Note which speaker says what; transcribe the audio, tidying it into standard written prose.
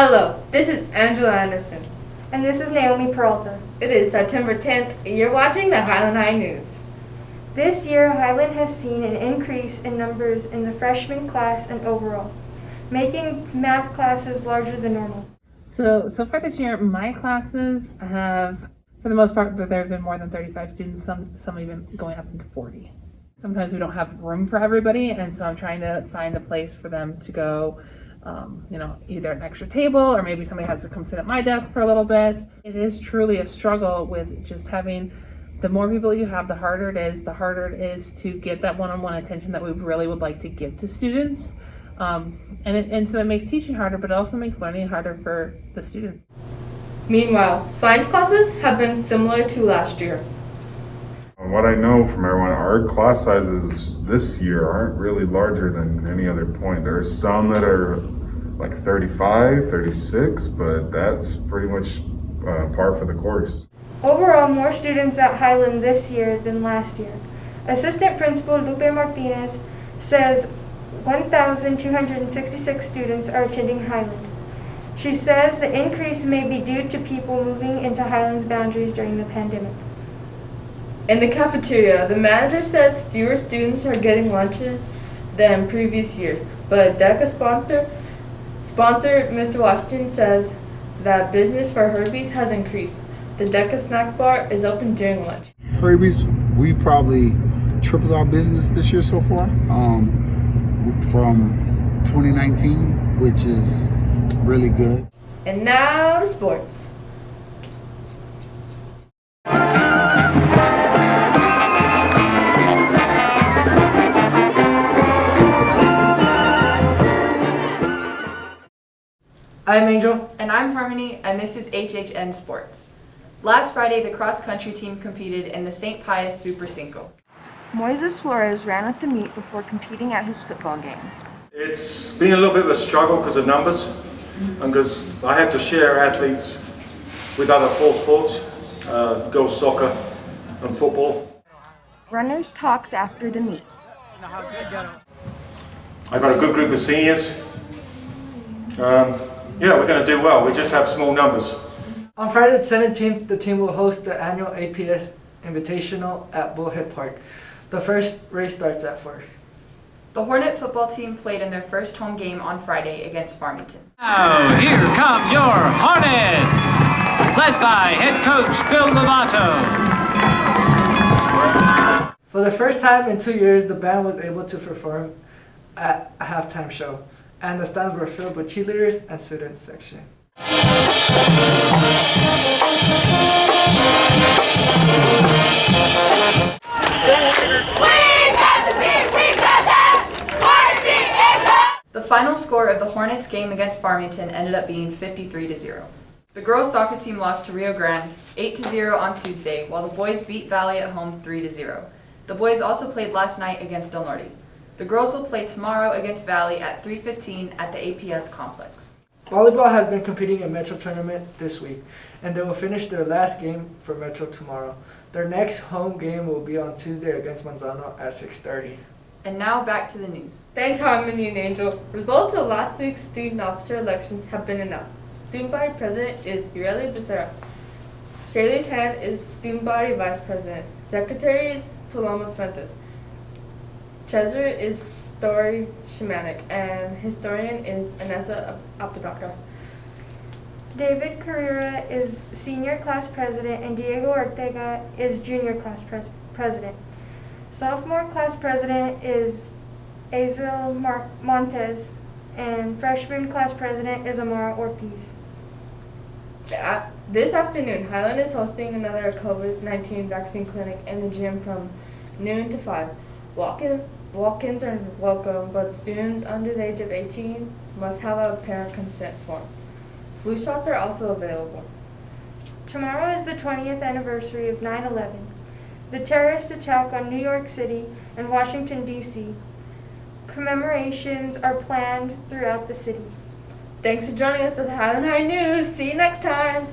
Speaker 1: Hello, this is Angela Anderson.
Speaker 2: And this is Naomi Peralta.
Speaker 1: It is September 10th, and you're watching the Highland High News.
Speaker 2: This year, Highland has seen an increase in numbers in the freshman class and overall, making math classes larger than normal.
Speaker 3: So far this year, my classes have, for the most part, there have been more than 35 students, some even going up into 40. Sometimes we don't have room for everybody, and so I'm trying to find a place for them to go, either an extra table or maybe somebody has to come sit at my desk for a little bit. It is truly a struggle with just having, the more people you have, the harder it is to get that one-on-one attention that we really would like to give to students. And so it makes teaching harder, but it also makes learning harder for the students.
Speaker 1: Meanwhile, science classes have been similar to last year.
Speaker 4: What I know from everyone, our class sizes this year aren't really larger than any other point. There's some that are like 35, 36, but that's pretty much par for the course.
Speaker 2: Overall, more students at Highland this year than last year. Assistant Principal Lupe Martinez says 1,266 students are attending Highland. She says the increase may be due to people moving into Highland's boundaries during the pandemic.
Speaker 1: In the cafeteria, the manager says fewer students are getting lunches than previous years, but DECA sponsor Mr. Washington says that business for Herbie's has increased. The DECA snack bar is open during lunch.
Speaker 5: Herbie's, we probably tripled our business this year so far, from 2019, which is really good.
Speaker 1: And now to sports.
Speaker 6: I'm Angel.
Speaker 7: And I'm Harmony, and this is HHN Sports. Last Friday, the cross-country team competed in the St. Pius Super Cinco.
Speaker 8: Moises Flores ran at the meet before competing at his football game.
Speaker 9: It's been a little bit of a struggle because of numbers, and because I have to share athletes with other fall sports, girls soccer and football.
Speaker 8: Runners talked after the meet.
Speaker 9: I got a good group of seniors. We're going to do well. We just have small numbers.
Speaker 6: On Friday the 17th, the team will host the annual APS Invitational at Bullhead Park. The first race starts at 4.
Speaker 7: The Hornet football team played in their first home game on Friday against Farmington.
Speaker 10: Now, here come your Hornets, led by head coach Phil Lovato.
Speaker 6: For the first time in 2 years, the band was able to perform at a halftime show, and the stands were filled with cheerleaders and students section.
Speaker 7: The final score of the Hornets game against Farmington ended up being 53-0. The girls soccer team lost to Rio Grande 8-0 on Tuesday, while the boys beat Valley at home 3-0. The boys also played last night against Del Norte. The girls will play tomorrow against Valley at 3:15 at the APS complex.
Speaker 6: Volleyball has been competing in Metro tournament this week, and they will finish their last game for Metro tomorrow. Their next home game will be on Tuesday against Manzano at 6:30.
Speaker 7: And now back to the news.
Speaker 1: Thanks, Harmony and Angel. Results of last week's student officer elections have been announced. Student body president is Ureli Becerra. Shaylee's Hand is student body vice president. Secretary is Paloma Fuentes. Treasurer is Story Shemanek, and historian is Anessa Apodaca.
Speaker 2: David Carrera is senior class president and Diego Ortega is junior class president. Sophomore class president is Azel Montez, and freshman class president is Amara Ortiz.
Speaker 1: This afternoon, Highland is hosting another COVID-19 vaccine clinic in the gym from noon to 5. Walk-ins are welcome, but students under the age of 18 must have a parent consent form. Flu shots are also available.
Speaker 2: Tomorrow is the 20th anniversary of 9/11, the terrorist attack on New York City and Washington, D.C. Commemorations are planned throughout the city.
Speaker 1: Thanks for joining us at the Highland High News. See you next time.